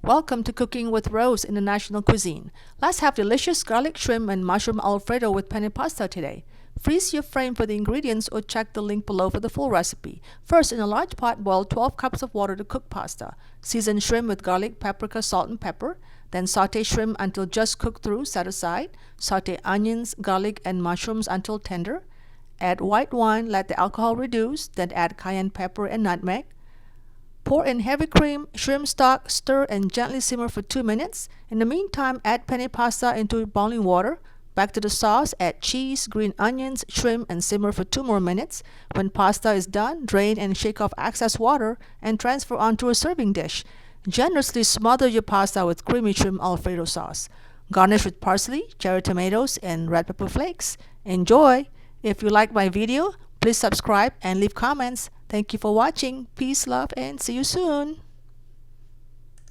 Welcome to Cooking with Rose International Cuisine. Let's have delicious garlic shrimp and mushroom Alfredo with penne pasta today. Freeze your frame for the ingredients or check the link below for the full recipe. First, in a large pot, boil 12 cups of water to cook pasta. Season shrimp with garlic, paprika, salt, and pepper. Then saute shrimp until just cooked through, set aside. Saute onions, garlic, and mushrooms until tender. Add white wine, let the alcohol reduce, then add cayenne pepper and nutmeg. Pour in heavy cream, shrimp stock, stir and gently simmer for 2 minutes. In the meantime, add penne pasta into boiling water. Back to the sauce, add cheese, green onions, shrimp, and simmer for 2 more minutes. When pasta is done, drain and shake off excess water and transfer onto a serving dish. Generously smother your pasta with creamy shrimp Alfredo sauce. Garnish with parsley, cherry tomatoes, and red pepper flakes. Enjoy! If you like my video, please subscribe and leave comments. Thank you for watching. Peace, love, and see you soon.